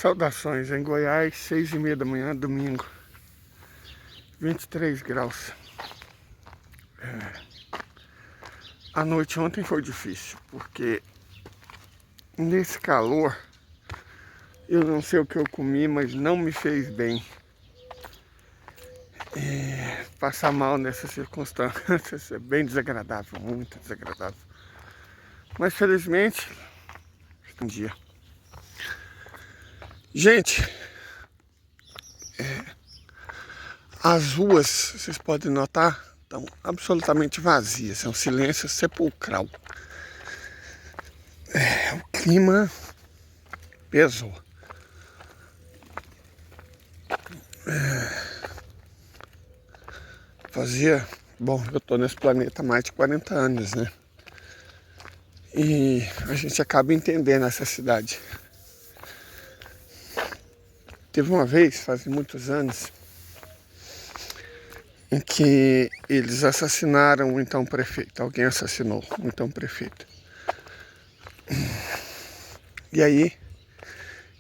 Saudações, em Goiás, 6h30 da manhã, domingo, 23 graus. A noite ontem foi difícil, porque nesse calor, eu não sei o que eu comi, mas não me fez bem. Passar mal nessas circunstâncias é bem desagradável, muito desagradável. Mas felizmente, um dia. Gente, as ruas, vocês podem notar, estão absolutamente vazias. É um silêncio sepulcral. O clima pesou. Bom, eu tô nesse planeta há mais de 40 anos, né? E a gente acaba entendendo essa cidade. Teve uma vez, faz muitos anos, em que eles assassinaram o então prefeito. Alguém assassinou o então prefeito. E aí,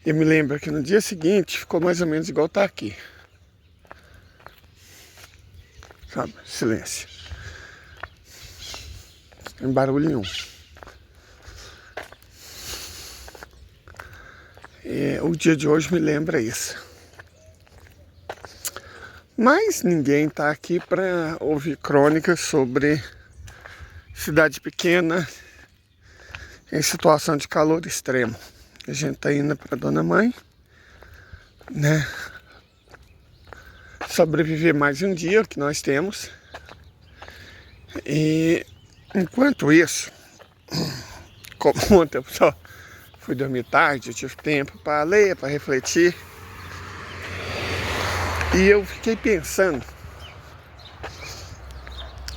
eu me lembro que no dia seguinte ficou mais ou menos igual tá aqui. Sabe? Silêncio. Sem barulho nenhum. E o dia de hoje me lembra isso. Mas ninguém tá aqui para ouvir crônicas sobre cidade pequena em situação de calor extremo. A gente tá indo para Dona Mãe, né? Sobreviver mais um dia que nós temos. E enquanto isso, como ontem eu só fui dormir tarde, eu tive tempo para ler, para refletir. E eu fiquei pensando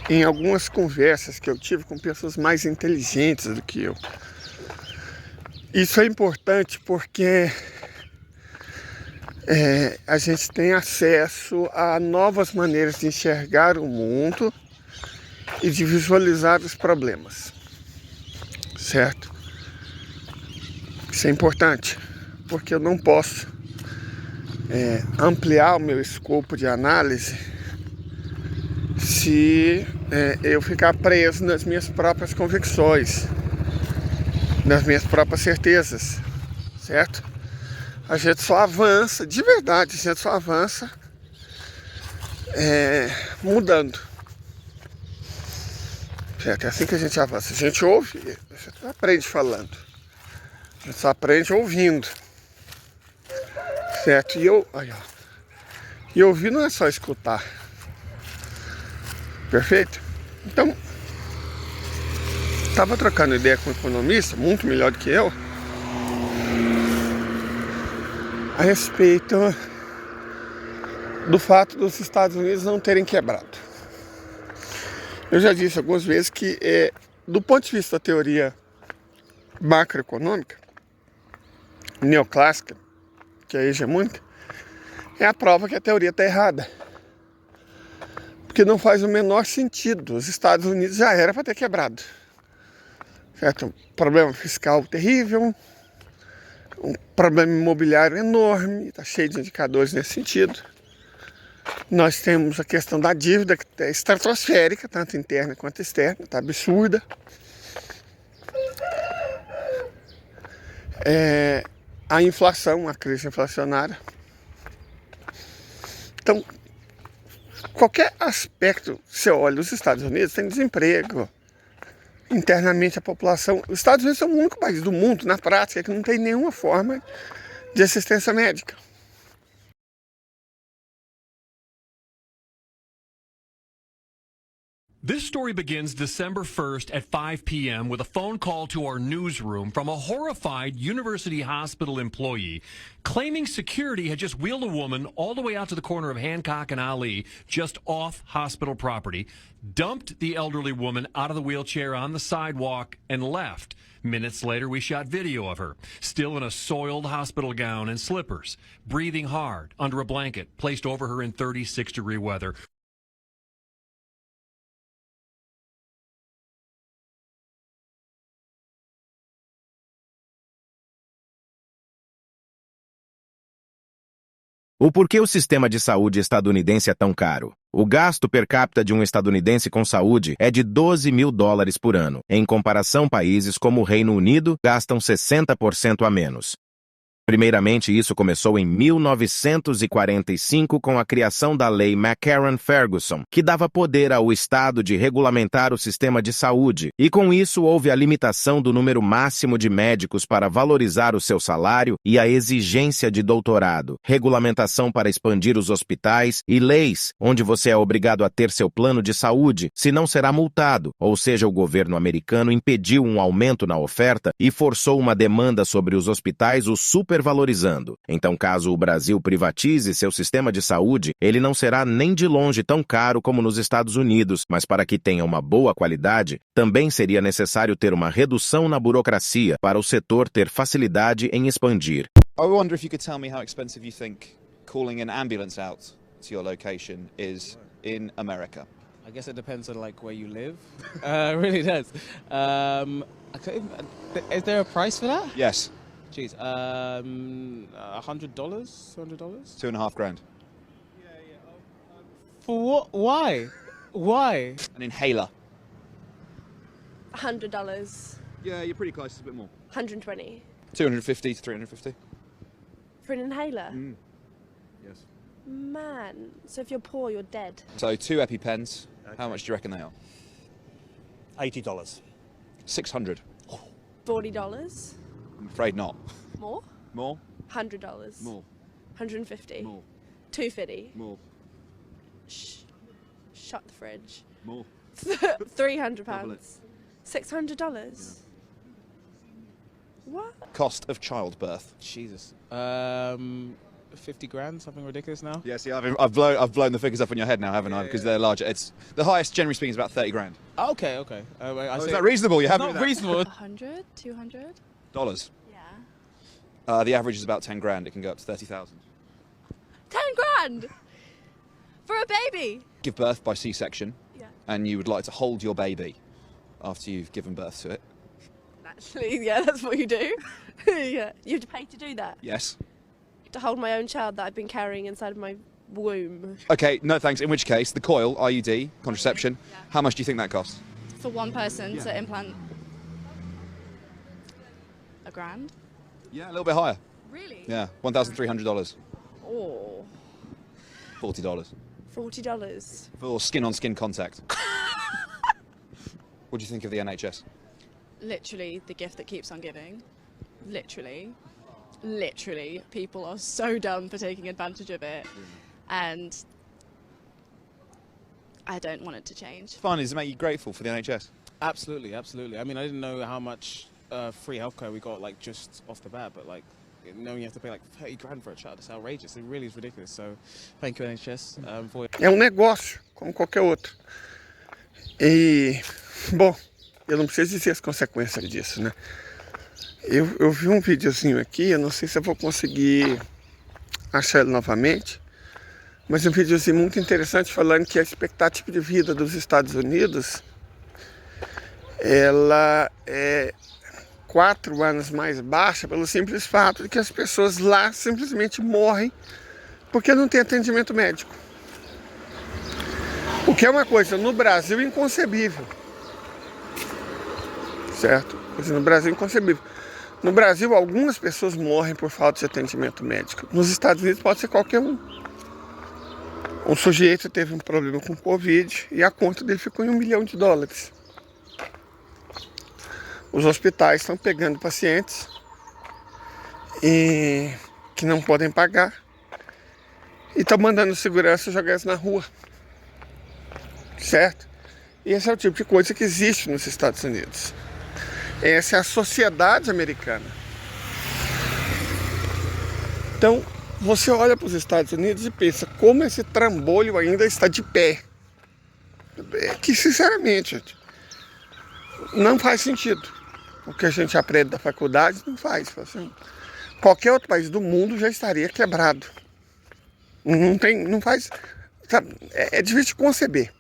em algumas conversas que eu tive com pessoas mais inteligentes do que eu. Isso é importante porque a gente tem acesso a novas maneiras de enxergar o mundo e de visualizar os problemas, certo? Isso é importante, porque eu não posso ampliar o meu escopo de análise se eu ficar preso nas minhas próprias convicções, nas minhas próprias certezas, certo? A gente só avança, de verdade, a gente só avança mudando. Certo? É assim que a gente avança. A gente ouve, a gente não aprende falando. A gente só aprende ouvindo. Certo? E ouvir não é só escutar. Perfeito? Então, estava trocando ideia com um economista, muito melhor do que eu, a respeito do fato dos Estados Unidos não terem quebrado. Eu já disse algumas vezes que, do ponto de vista da teoria macroeconômica, neoclássica, que é hegemônica, é a prova que a teoria está errada. Porque não faz o menor sentido. Os Estados Unidos já era para ter quebrado. Certo? Um problema fiscal terrível, um problema imobiliário enorme, está cheio de indicadores nesse sentido. Nós temos a questão da dívida, que é estratosférica, tanto interna quanto externa, está absurda. A inflação, a crise inflacionária. Então, qualquer aspecto, você olha, os Estados Unidos têm desemprego. Internamente a população... Os Estados Unidos são o único país do mundo, na prática, que não tem nenhuma forma de assistência médica. This story begins December 1st at 5 p.m. with a phone call to our newsroom from a horrified University Hospital employee claiming security had just wheeled a woman all the way out to the corner of Hancock and Ali, just off hospital property, dumped the elderly woman out of the wheelchair on the sidewalk, and left. Minutes later, we shot video of her, still in a soiled hospital gown and slippers, breathing hard under a blanket placed over her in 36-degree weather. O porquê o sistema de saúde estadunidense é tão caro? O gasto per capita de um estadunidense com saúde é de $12 mil por ano. Em comparação, países como o Reino Unido gastam 60% a menos. Primeiramente, isso começou em 1945 com a criação da Lei McCarran-Ferguson, que dava poder ao Estado de regulamentar o sistema de saúde, e com isso houve a limitação do número máximo de médicos para valorizar o seu salário e a exigência de doutorado, regulamentação para expandir os hospitais e leis, onde você é obrigado a ter seu plano de saúde, senão será multado, ou seja, o governo americano impediu um aumento na oferta e forçou uma demanda sobre os hospitais, o supervalorizando. Então, caso o Brasil privatize seu sistema de saúde, ele não será nem de longe tão caro como nos Estados Unidos, mas para que tenha uma boa qualidade, também seria necessário ter uma redução na burocracia para o setor ter facilidade em expandir. I wonder if you could tell me how expensive you think calling an ambulance out to your location is in America. I guess it depends on like where you live. It really does. Is there a price for that? Yes, Jeez, $100, $200. $2,500. For what? Why? Why? An inhaler. $100, Yeah, you're pretty close. It's a bit more. 120 $250 to $350. for an inhaler. Yes. Man, so if you're poor, you're dead. So 2 EpiPens. How much do you reckon they are? $80. $600. $40, I'm afraid not. more. More. $100, More. 150, More. 250. More. Shut the fridge. More. £300, Double it. $600. What? Cost of childbirth. Jesus. 50 grand, something ridiculous now. Yeah, see, I've blown the figures up in your head now, haven't I? Because they're larger. It's the highest, generally speaking, is about 30 grand. Okay. I Oh, is say that reasonable? You haven't not reasonable. 100, 200? dollars. Yeah. The average is about 10 grand. It can go up to 30,000. 10 grand for a baby. Give birth by C-section, Yeah. and you would like to hold your baby after you've given birth to it. Actually, yeah, that's what you do. Yeah, you have to pay to do that. Yes. To hold my own child that I've been carrying inside of my womb. Okay, no thanks. In which case, the coil, IUD, contraception, how much do you think that costs? For one person to implant $1,000? Yeah, a little bit higher. Really? Yeah, $1,300. Oh, $40. $40. For skin-on-skin contact. What do you think of the NHS? Literally the gift that keeps on giving. Literally, people are so dumb for taking advantage of it, and I don't want it to change. Fun, does it make you grateful for the NHS? Absolutely. I mean, I didn't know how much free healthcare we got like just off the bat, but like knowing you have to pay like 30 grand for a child, it's outrageous. It really is ridiculous. So, thank you NHS for. É um negócio, como qualquer outro. E, bom, eu não preciso dizer as consequências disso, né? Eu vi um videozinho aqui, eu não sei se eu vou conseguir achar ele novamente, mas um videozinho muito interessante falando que a expectativa de vida dos Estados Unidos, ela é 4 anos mais baixa pelo simples fato de que as pessoas lá simplesmente morrem porque não tem atendimento médico. O que é uma coisa no Brasil inconcebível. Certo? Coisa no Brasil inconcebível. No Brasil, algumas pessoas morrem por falta de atendimento médico. Nos Estados Unidos pode ser qualquer um. Um sujeito teve um problema com Covid e a conta dele ficou em $1 milhão. Os hospitais estão pegando pacientes que não podem pagar e estão mandando segurança jogar eles na rua. Certo? E esse é o tipo de coisa que existe nos Estados Unidos. Essa é a sociedade americana. Então, você olha para os Estados Unidos e pensa como esse trambolho ainda está de pé. Que, sinceramente, gente, não faz sentido. O que a gente aprende da faculdade não faz. Assim, qualquer outro país do mundo já estaria quebrado. Não faz. Sabe, é difícil de conceber.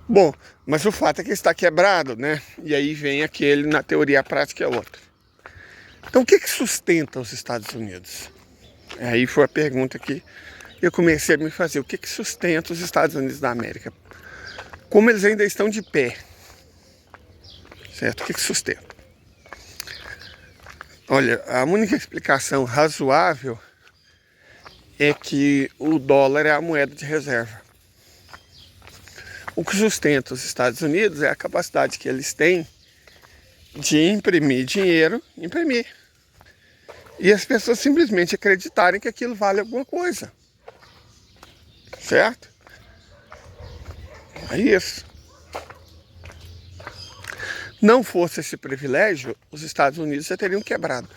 Bom, mas o fato é que está quebrado, né? E aí vem aquele, na teoria, a prática é outra. Então, o que sustenta os Estados Unidos? Aí foi a pergunta que eu comecei a me fazer. O que sustenta os Estados Unidos da América? Como eles ainda estão de pé? Certo? O que sustenta? Olha, a única explicação razoável é que o dólar é a moeda de reserva. O que sustenta os Estados Unidos é a capacidade que eles têm de imprimir dinheiro, imprimir. E as pessoas simplesmente acreditarem que aquilo vale alguma coisa. Certo? É isso. Não fosse esse privilégio, os Estados Unidos já teriam quebrado.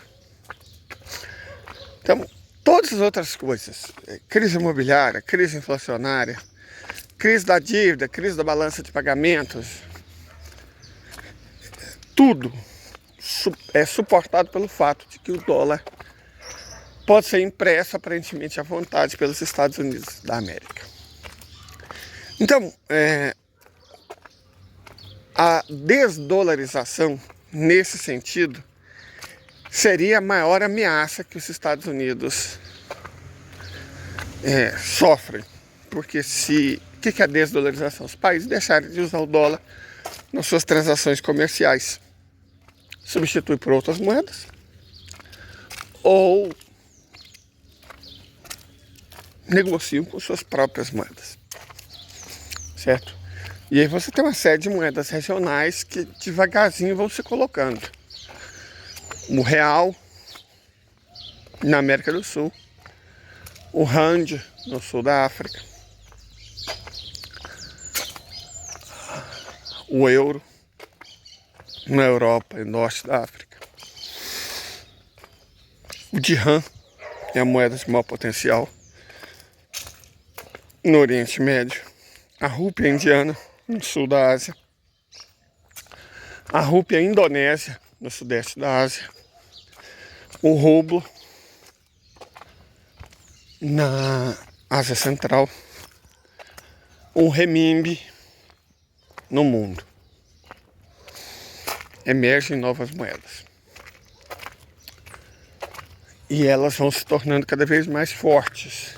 Então, todas as outras coisas, crise imobiliária, crise inflacionária, crise da dívida, crise da balança de pagamentos, tudo é suportado pelo fato de que o dólar pode ser impresso aparentemente à vontade pelos Estados Unidos da América. Então, a desdolarização, nesse sentido, seria a maior ameaça que os Estados Unidos sofrem. Porque o que é a desdolarização? Os países deixarem de usar o dólar nas suas transações comerciais. Substitui por outras moedas. Ou negociam com suas próprias moedas. Certo? E aí você tem uma série de moedas regionais que devagarzinho vão se colocando. O real na América do Sul, o rand no sul da África, o euro na Europa e no norte da África, o dirham é a moeda de maior potencial no Oriente Médio, a rúpia indiana no sul da Ásia, a rúpia indonésia no sudeste da Ásia, o rublo na Ásia Central, o renminbi no mundo. Emergem novas moedas. E elas vão se tornando cada vez mais fortes.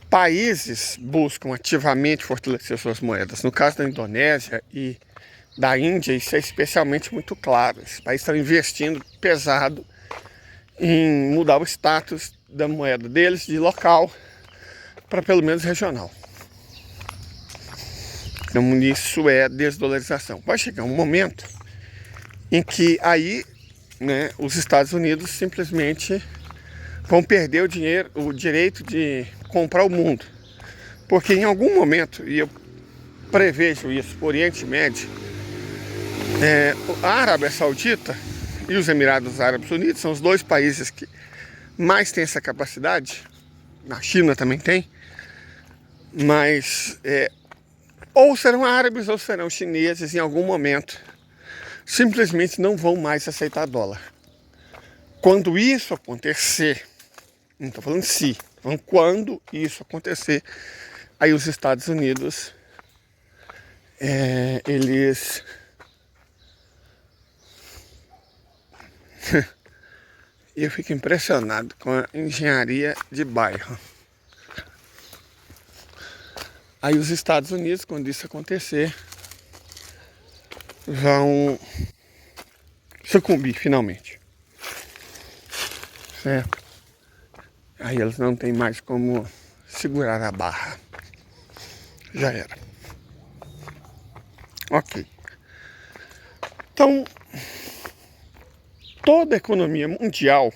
Países buscam ativamente fortalecer suas moedas. No caso da Indonésia e da Índia, isso é especialmente muito claro. Esses países estão investindo pesado em mudar o status da moeda deles de local para pelo menos regional. Então isso é desdolarização. Vai chegar um momento em que aí, né, os Estados Unidos simplesmente vão perder o direito de comprar o mundo. Porque em algum momento, e eu prevejo isso para o Oriente Médio, a Arábia Saudita e os Emirados Árabes Unidos são os dois países que mais têm essa capacidade. Na China também tem. Mas ou serão árabes ou serão chineses em algum momento. Simplesmente não vão mais aceitar dólar. Quando isso acontecer, não estou falando se, então, quando isso acontecer, aí os Estados Unidos, eles eu fico impressionado com a engenharia de bairro. Aí os Estados Unidos, quando isso acontecer, vão sucumbir finalmente. Certo? Aí eles não têm mais como segurar a barra. Já era. Ok. Então, toda a economia mundial,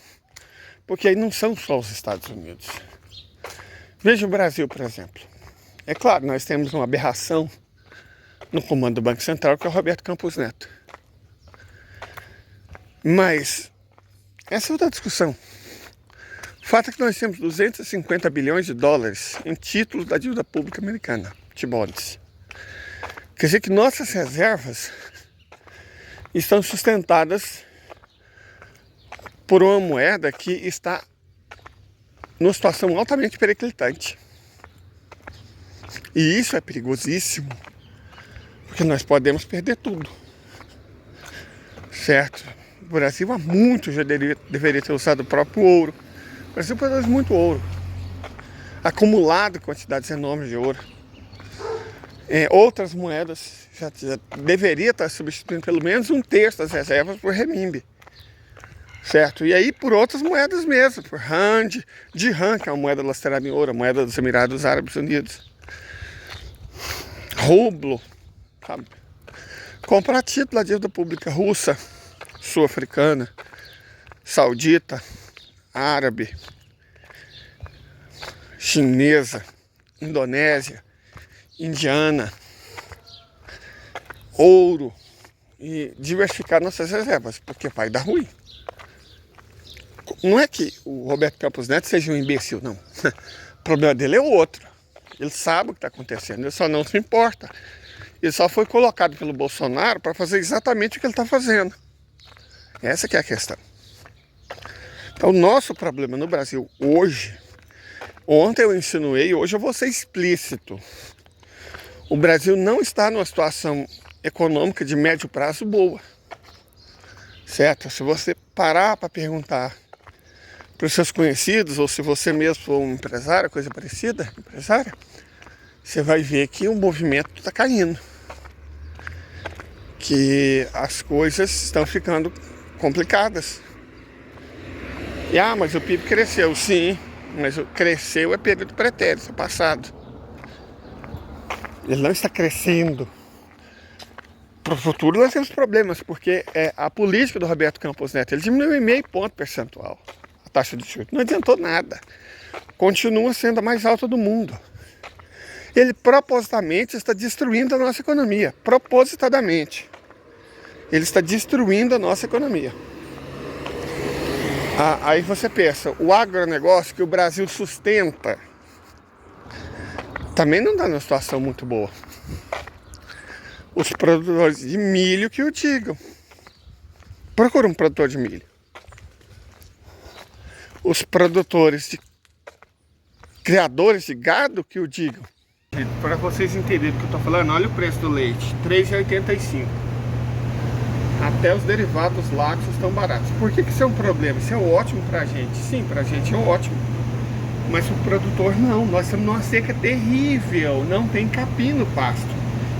porque aí não são só os Estados Unidos. Veja o Brasil, por exemplo. É claro, nós temos uma aberração no comando do Banco Central, que é o Roberto Campos Neto. Mas essa é outra discussão. O fato é que nós temos 250 bilhões de dólares em títulos da dívida pública americana, T-bonds. Quer dizer que nossas reservas estão sustentadas por uma moeda que está numa situação altamente periclitante. E isso é perigosíssimo, porque nós podemos perder tudo. Certo? O Brasil há muito já deveria ter usado o próprio ouro O Brasil produz muito ouro. Acumulado quantidades enormes de ouro. Outras moedas já deveria estar substituindo pelo menos 1/3 das reservas por renminbi. Certo? E aí por outras moedas mesmo, por rand, dirham, que é uma moeda lastreada em ouro, a moeda dos Emirados Árabes Unidos. Rublo, sabe? Comprar título da dívida pública russa, sul-africana, saudita, árabe, chinesa, indonésia, indiana, ouro e diversificar nossas reservas, porque vai dar ruim. Não é que o Roberto Campos Neto seja um imbecil, não. O problema dele é outro. Ele sabe o que está acontecendo, ele só não se importa. Ele só foi colocado pelo Bolsonaro para fazer exatamente o que ele está fazendo. Essa que é a questão. Então, o nosso problema no Brasil hoje, ontem eu insinuei, hoje eu vou ser explícito. O Brasil não está numa situação econômica de médio prazo boa. Certo? Se você parar para perguntar para os seus conhecidos, ou se você mesmo for um empresário, coisa parecida, empresária, você vai ver que o movimento está caindo. Que as coisas estão ficando complicadas. Mas o PIB cresceu, sim, mas cresceu é período pretérito, passado. Ele não está crescendo. Para o futuro nós temos problemas, porque a política do Roberto Campos Neto, ele diminuiu 0,5 ponto percentual a taxa de juros. Não adiantou nada. Continua sendo a mais alta do mundo. Ele propositadamente está destruindo a nossa economia. Propositadamente. Ele está destruindo a nossa economia. Aí você pensa, o agronegócio que o Brasil sustenta também não está numa situação muito boa. Os produtores de milho que o digam. Procura um produtor de milho. Os produtores de criadores de gado que o digam. Para vocês entenderem o que eu estou falando, olha o preço do leite, R$ 3,85. Até os derivados lácteos estão baratos. Por que isso é um problema? Isso é ótimo para a gente. Sim, para a gente é ótimo. Mas o produtor não. Nós estamos numa seca terrível. Não tem capim no pasto.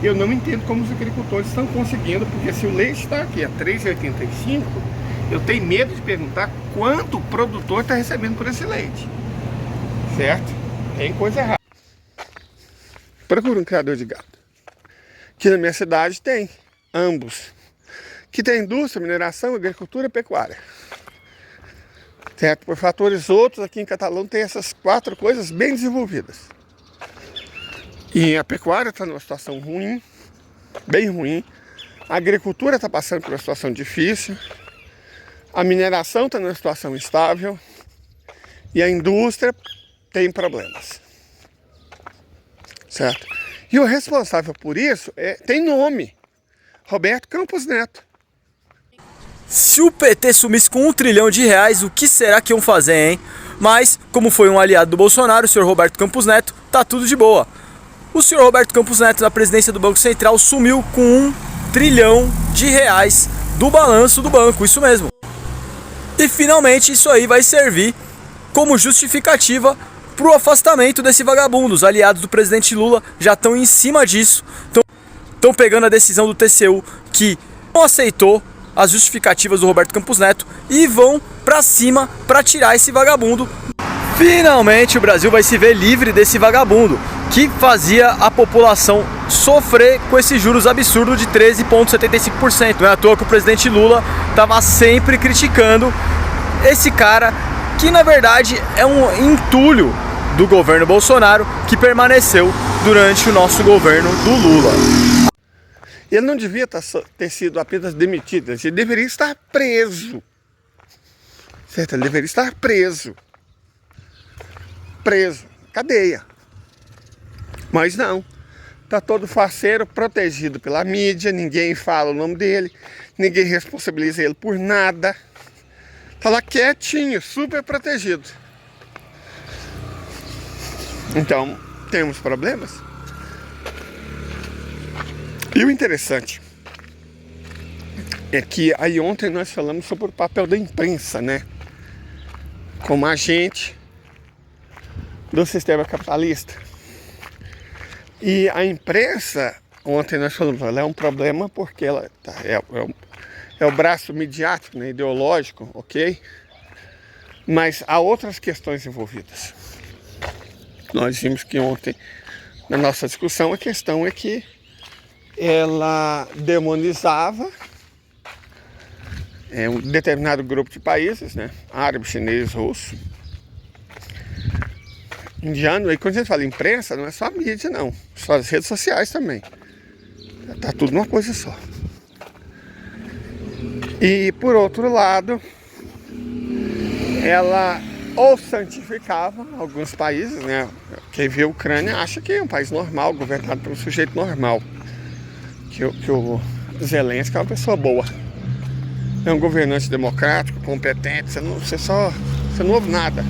Eu não entendo como os agricultores estão conseguindo, porque se o leite está aqui a R$ 3,85, eu tenho medo de perguntar quanto o produtor está recebendo por esse leite. Certo? Tem coisa errada. Procura um criador de gado. Aqui na minha cidade tem ambos. Que tem indústria, mineração, agricultura e pecuária. Certo? Por fatores outros, aqui em Catalão tem essas 4 coisas bem desenvolvidas. E a pecuária está numa situação ruim, bem ruim. A agricultura está passando por uma situação difícil. A mineração está numa situação instável. E a indústria tem problemas. Certo? E o responsável por isso tem nome. Roberto Campos Neto. Se o PT sumisse com R$1 trilhão, o que será que iam fazer, hein? Mas, como foi um aliado do Bolsonaro, o senhor Roberto Campos Neto, tá tudo de boa. O senhor Roberto Campos Neto, na presidência do Banco Central, sumiu com R$1 trilhão do balanço do banco, isso mesmo. E finalmente isso aí vai servir como justificativa pro afastamento desse vagabundo. Os aliados do presidente Lula já estão em cima disso, estão pegando a decisão do TCU que não aceitou as justificativas do Roberto Campos Neto e vão pra cima pra tirar esse vagabundo. Finalmente o Brasil vai se ver livre desse vagabundo que fazia a população sofrer com esses juros absurdos de 13,75%. Não é à toa que o presidente Lula estava sempre criticando esse cara que na verdade é um entulho do governo Bolsonaro que permaneceu durante o nosso governo do Lula. Ele não devia ter sido apenas demitido, ele deveria estar preso. Certo? Ele deveria estar preso. Preso. Cadeia. Mas não. Está todo faceiro, protegido pela mídia, ninguém fala o nome dele, ninguém responsabiliza ele por nada. Está lá quietinho, super protegido. Então, temos problemas. E o interessante é que aí ontem nós falamos sobre o papel da imprensa, né? como agente do sistema capitalista. E a imprensa, ontem nós falamos, ela é um problema porque ela é o braço midiático, né, ideológico, ok? Mas há outras questões envolvidas. Nós vimos que ontem, na nossa discussão, a questão é que ela demonizava um determinado grupo de países, né? Árabe, chinês, russo, indiano. E quando a gente fala imprensa, não é só a mídia, não. Só as redes sociais também. Tá tudo uma coisa só. E, por outro lado, ela ou santificava alguns países, né? Quem vê a Ucrânia acha que é um país normal, governado por um sujeito normal. Que o Zelensky é uma pessoa boa. É um governante democrático, competente. Você não ouve nada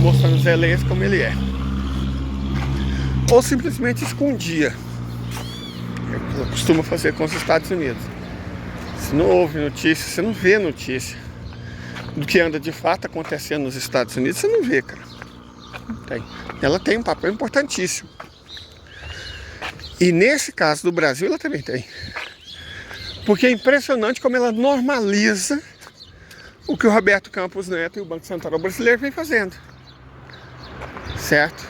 mostrando o Zelensky como ele é. Ou simplesmente escondia. Eu costumo fazer com os Estados Unidos. Você não ouve notícia, você não vê notícia do que anda de fato acontecendo nos Estados Unidos, você não vê, cara. Não tem. Ela tem um papel importantíssimo. E nesse caso do Brasil, ela também tem. Porque é impressionante como ela normaliza o que o Roberto Campos Neto e o Banco Central Brasileiro vem fazendo. Certo?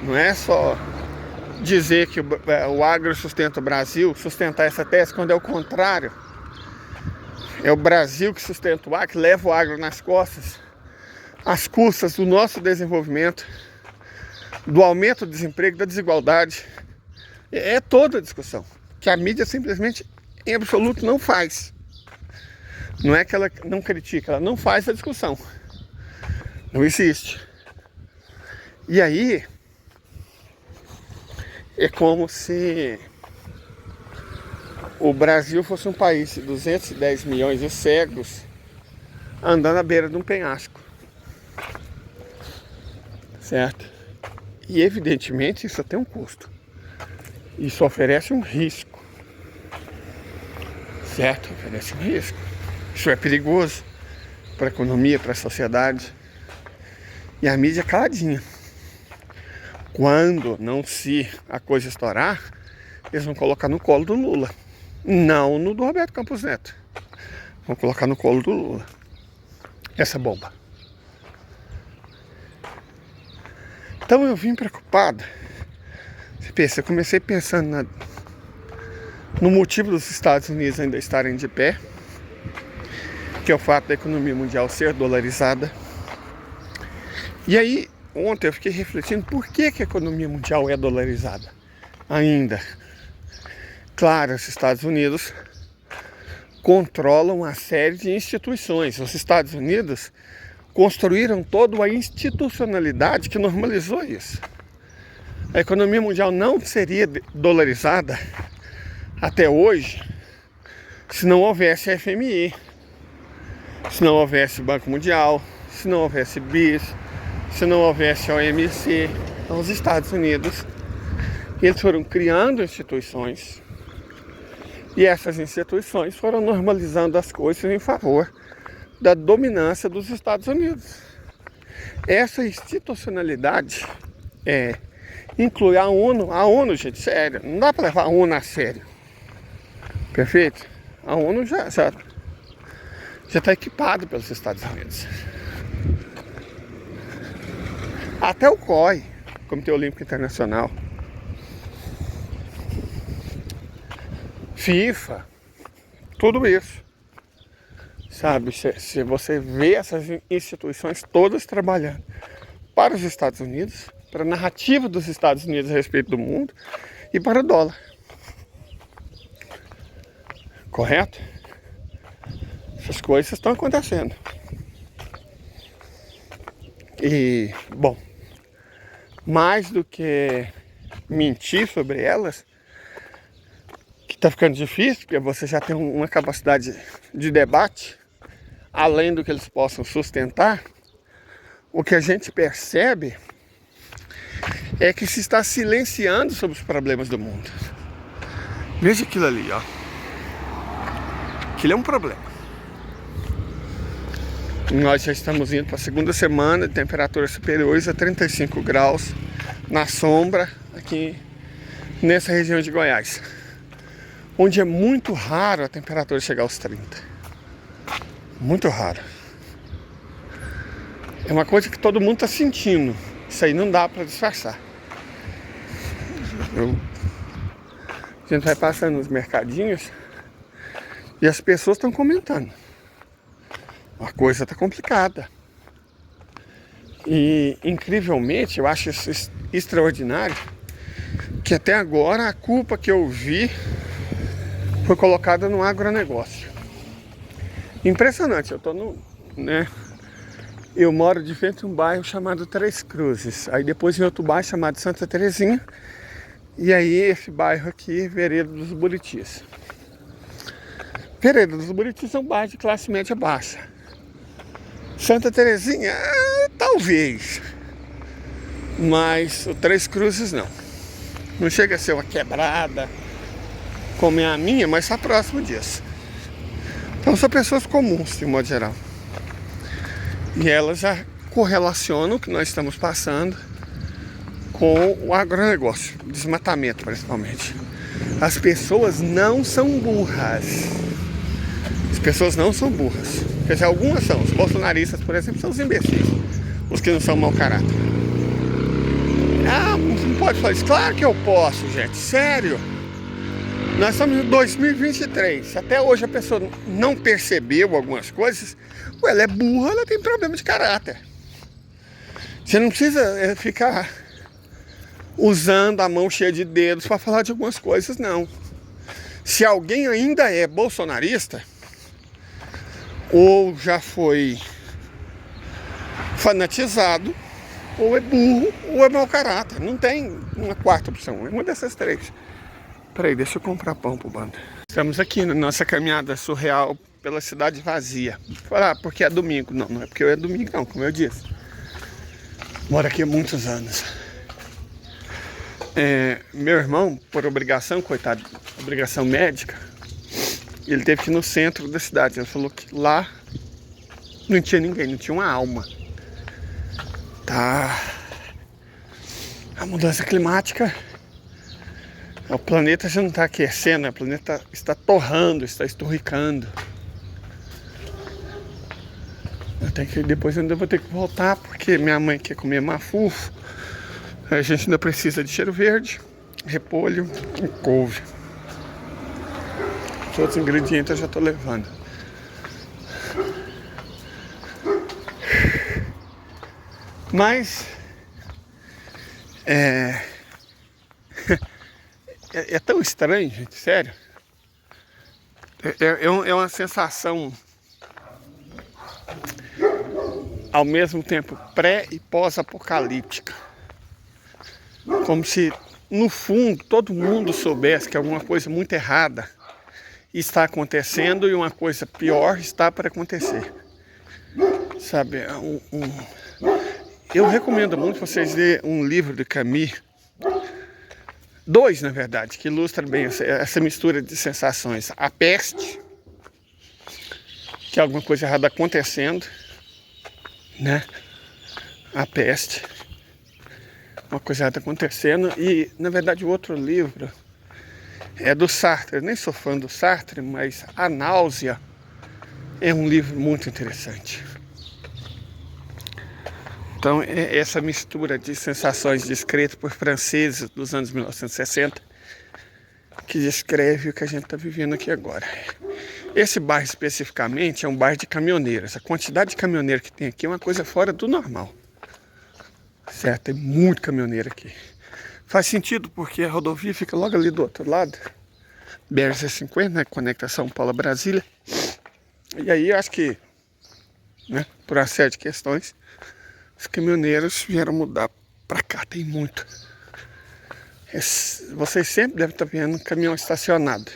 Não é só dizer que o agro sustenta o Brasil, sustentar essa tese, quando é o contrário. É o Brasil que sustenta o agro, que leva o agro nas costas, às custas do nosso desenvolvimento, do aumento do desemprego, da desigualdade. É toda a discussão, que a mídia simplesmente, em absoluto, não faz. Não é que ela não critica, ela não faz a discussão. Não existe. E aí, é como se o Brasil fosse um país de 210 milhões de cegos andando à beira de um penhasco. Certo? E evidentemente isso tem um custo. Isso oferece um risco. Certo? Oferece um risco. Isso é perigoso para a economia, para a sociedade. E a mídia caladinha. Quando se a coisa estourar, eles vão colocar no colo do Lula. Não no do Roberto Campos Neto. Vão colocar no colo do Lula essa bomba. Então eu vim preocupado. Você pensa, eu comecei pensando no motivo dos Estados Unidos ainda estarem de pé, que é o fato da economia mundial ser dolarizada. E aí, ontem eu fiquei refletindo por que a economia mundial é dolarizada ainda. Claro, os Estados Unidos controlam uma série de instituições. Os Estados Unidos construíram toda uma institucionalidade que normalizou isso. A economia mundial não seria dolarizada até hoje se não houvesse a FMI, se não houvesse o Banco Mundial, se não houvesse BIS, se não houvesse a OMC. Então, os Estados Unidos, eles foram criando instituições e essas instituições foram normalizando as coisas em favor da dominância dos Estados Unidos. Essa institucionalidade inclui a ONU, gente, sério, não dá para levar a ONU a sério. Perfeito? A ONU já está equipada pelos Estados Unidos. Até o COI, Comitê Olímpico Internacional, FIFA, tudo isso. Sabe, se você vê essas instituições todas trabalhando para os Estados Unidos, para a narrativa dos Estados Unidos a respeito do mundo e para o dólar. Correto? Essas coisas estão acontecendo. E, bom, mais do que mentir sobre elas, que está ficando difícil, porque você já tem uma capacidade de debate, além do que eles possam sustentar, o que a gente percebe é que se está silenciando sobre os problemas do mundo. Veja aquilo ali, ó. Aquilo é um problema. Nós já estamos indo para a segunda semana de temperaturas superiores a 35 graus na sombra aqui nessa região de Goiás, onde é muito raro a temperatura chegar aos 30. Muito raro. É uma coisa que todo mundo está sentindo. Isso aí não dá para disfarçar. A gente vai passando nos mercadinhos e as pessoas estão comentando. A coisa está complicada. E, incrivelmente, eu acho isso extraordinário, que até agora a culpa que eu vi foi colocada no agronegócio. Impressionante, eu tô no... né? Eu moro de frente a um bairro chamado Três Cruzes. Aí depois em outro bairro chamado Santa Terezinha. E aí esse bairro aqui, Vereda dos Buritis. Vereda dos Buritis é um bairro de classe média baixa. Santa Terezinha, talvez. Mas o Três Cruzes não. Não chega a ser uma quebrada como é a minha, mas está próximo disso. Então são pessoas comuns, de modo geral. E elas já correlacionam o que nós estamos passando com o agronegócio, desmatamento principalmente. As pessoas não são burras. As pessoas não são burras. Quer dizer, algumas são. Os bolsonaristas, por exemplo, são os imbecis. Os que não são mau caráter. Ah, você não pode falar isso. Claro que eu posso, gente. Sério. Nós estamos em 2023. Se até hoje a pessoa não percebeu algumas coisas, ela é burra, ela tem problema de caráter. Você não precisa ficar usando a mão cheia de dedos para falar de algumas coisas, não. Se alguém ainda é bolsonarista, ou já foi fanatizado, ou é burro, ou é mau caráter. Não tem uma quarta opção, é uma dessas três. Peraí, deixa eu comprar pão pro bando. Estamos aqui na nossa caminhada surreal pela cidade vazia. Falar porque é domingo. Não, não é porque é domingo não, como eu disse. Moro aqui há muitos anos. Meu irmão, por obrigação, coitado, obrigação médica, ele teve que ir no centro da cidade. Ele falou que lá não tinha ninguém, não tinha uma alma. Tá. A mudança climática, o planeta já não está aquecendo, o planeta está torrando, está esturricando. Depois eu ainda vou ter que voltar, porque minha mãe quer comer mafufo. A gente ainda precisa de cheiro verde, repolho e couve. Os outros ingredientes eu já estou levando. Mas é tão estranho, gente, sério. É uma sensação ao mesmo tempo pré e pós-apocalíptica. Como se, no fundo, todo mundo soubesse que alguma coisa muito errada está acontecendo e uma coisa pior está para acontecer. Sabe, eu recomendo muito vocês lerem um livro de Camus, dois, na verdade, que ilustram bem essa mistura de sensações. A peste, que é alguma coisa errada acontecendo, né? A peste, uma coisa errada acontecendo. E, na verdade, o outro livro é do Sartre. Eu nem sou fã do Sartre, mas A Náusea é um livro muito interessante. Então, é essa mistura de sensações descritas por franceses dos anos 1960 que descreve o que a gente está vivendo aqui agora. Esse bairro especificamente é um bairro de caminhoneiros. A quantidade de caminhoneiro que tem aqui é uma coisa fora do normal. Certo? Tem muito caminhoneiro aqui. Faz sentido porque a rodovia fica logo ali do outro lado. BR-150, né? Conecta São Paulo a Brasília. E aí eu acho que, né, por uma série de questões, os caminhoneiros vieram mudar pra cá. Tem muito. Vocês sempre devem estar vendo um caminhão estacionado.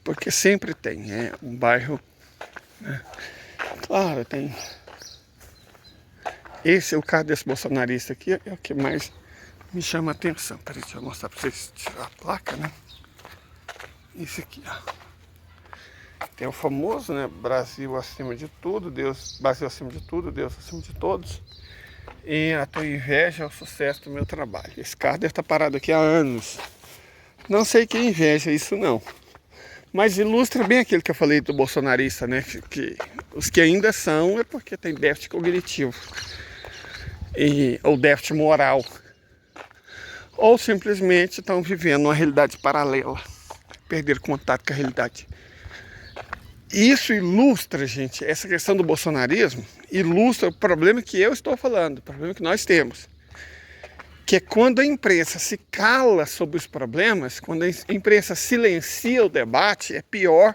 Porque sempre tem. É um bairro, né? Claro, tem. Esse é o carro desse bolsonarista aqui, é o que mais me chama a atenção. Peraí, deixa eu mostrar pra vocês tirar a placa, né? Esse aqui, ó. Tem o famoso, né? Brasil acima de tudo, Deus, Brasil acima de tudo, Deus acima de todos. E a tua inveja é o sucesso do meu trabalho. Esse carro deve estar parado aqui há anos. Não sei quem inveja isso não. Mas ilustra bem aquilo que eu falei do bolsonarista, né? Que os que ainda são é porque tem déficit cognitivo. Ou déficit moral. Ou simplesmente estão vivendo uma realidade paralela. Perder contato com a realidade. Isso ilustra, gente, essa questão do bolsonarismo, ilustra o problema que eu estou falando, o problema que nós temos. Que é quando a imprensa se cala sobre os problemas, quando a imprensa silencia o debate, é pior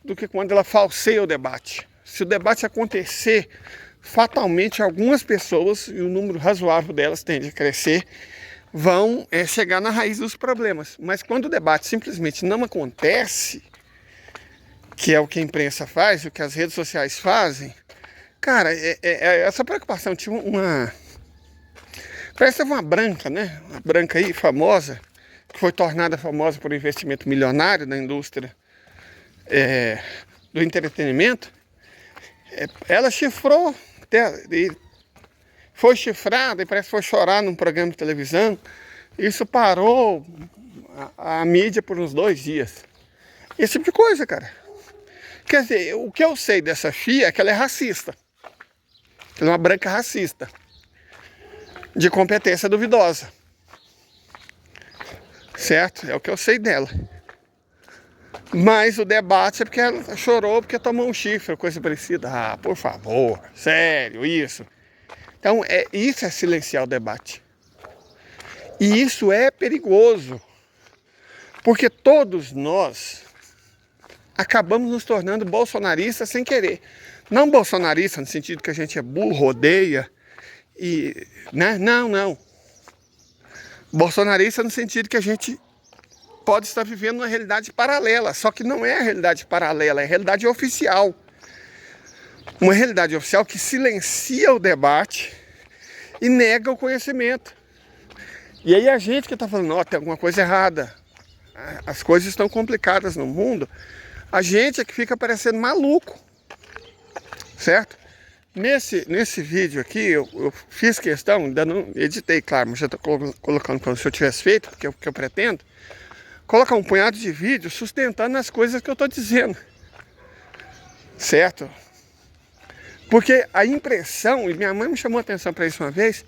do que quando ela falseia o debate. Se o debate acontecer, fatalmente algumas pessoas, e o número razoável delas tende a crescer, vão chegar na raiz dos problemas. Mas quando o debate simplesmente não acontece, que é o que a imprensa faz, o que as redes sociais fazem, cara, essa preocupação tinha parece uma branca, né? Uma branca aí, famosa, que foi tornada famosa por um investimento milionário na indústria do entretenimento. Ela chifrou, foi chifrada e parece que foi chorar num programa de televisão. Isso parou a mídia por uns 2 dias. Esse tipo de coisa, cara. Quer dizer, o que eu sei dessa FIA é que ela é racista. Ela é uma branca racista. De competência duvidosa. Certo? É o que eu sei dela. Mas o debate é porque ela chorou porque tomou um chifre, coisa parecida. Ah, por favor, sério, isso. Então, isso é silenciar o debate. E isso é perigoso. Porque todos nós acabamos nos tornando bolsonaristas sem querer. Não bolsonarista no sentido que a gente é burro, odeia, né? Não. Bolsonarista no sentido que a gente pode estar vivendo uma realidade paralela, só que não é a realidade paralela, é a realidade oficial. Uma realidade oficial que silencia o debate e nega o conhecimento. E aí a gente que está falando, tem alguma coisa errada, as coisas estão complicadas no mundo, a gente é que fica parecendo maluco, certo? Nesse vídeo aqui, eu fiz questão, ainda não editei, claro, mas já estou colocando como se eu tivesse feito, porque é o que eu pretendo, colocar um punhado de vídeos sustentando as coisas que eu estou dizendo, certo? Porque a impressão, e minha mãe me chamou a atenção para isso uma vez,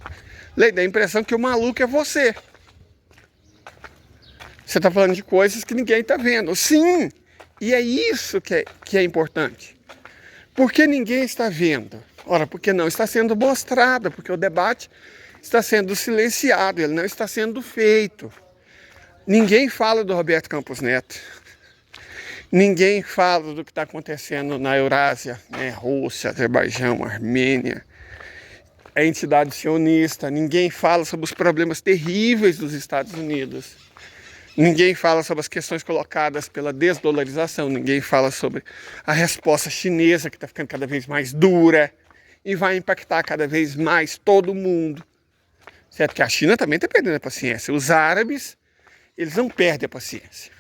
dá a impressão que o maluco é você. Você está falando de coisas que ninguém está vendo. Sim! E é isso que é importante. Por que ninguém está vendo? Ora, porque não está sendo mostrado, porque o debate está sendo silenciado, ele não está sendo feito. Ninguém fala do Roberto Campos Neto. Ninguém fala do que está acontecendo na Eurásia, né? Rússia, Azerbaijão, Armênia, a entidade sionista. Ninguém fala sobre os problemas terríveis dos Estados Unidos. Ninguém fala sobre as questões colocadas pela desdolarização. Ninguém fala sobre a resposta chinesa, que está ficando cada vez mais dura e vai impactar cada vez mais todo mundo. Certo? Que a China também está perdendo a paciência. Os árabes, eles não perdem a paciência.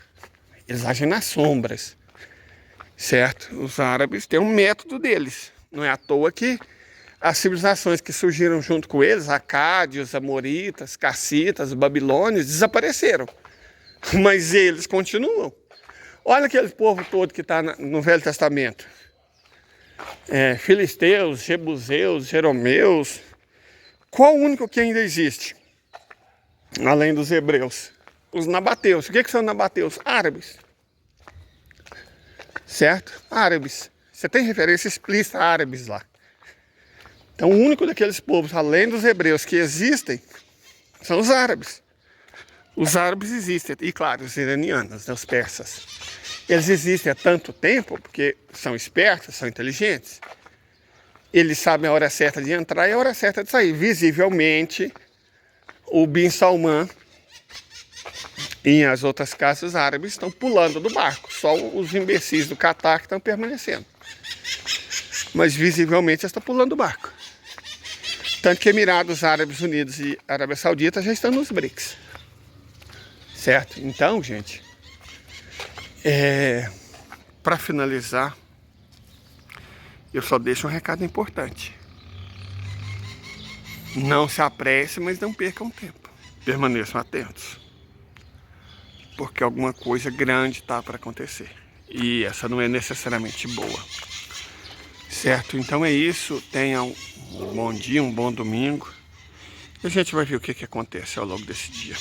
Eles agem nas sombras. Certo? Os árabes têm um método deles. Não é à toa que as civilizações que surgiram junto com eles, acádios, amoritas, cassitas, babilônios, desapareceram. Mas eles continuam. Olha aquele povo todo que está no Velho Testamento. Filisteus, jebuseus, jeromeus. Qual o único que ainda existe? Além dos hebreus. Os nabateus. O que são nabateus? Árabes. Certo? Árabes. Você tem referência explícita a árabes lá. Então o único daqueles povos, além dos hebreus, que existem, são os árabes. Os árabes existem, e claro, os iranianos, né, os persas. Eles existem há tanto tempo, porque são espertos, são inteligentes. Eles sabem a hora certa de entrar e a hora certa de sair. Visivelmente, o Bin Salman e as outras casas árabes estão pulando do barco. Só os imbecis do Catar que estão permanecendo. Mas visivelmente eles estão pulando do barco. Tanto que Emirados Árabes Unidos e Arábia Saudita já estão nos BRICS. Certo? Então, gente, para finalizar, eu só deixo um recado importante. Não se apresse, mas não percam tempo. Permaneçam atentos. Porque alguma coisa grande está para acontecer. E essa não é necessariamente boa. Certo? Então é isso. Tenham um bom dia, um bom domingo. E a gente vai ver o que acontece ao longo desse dia.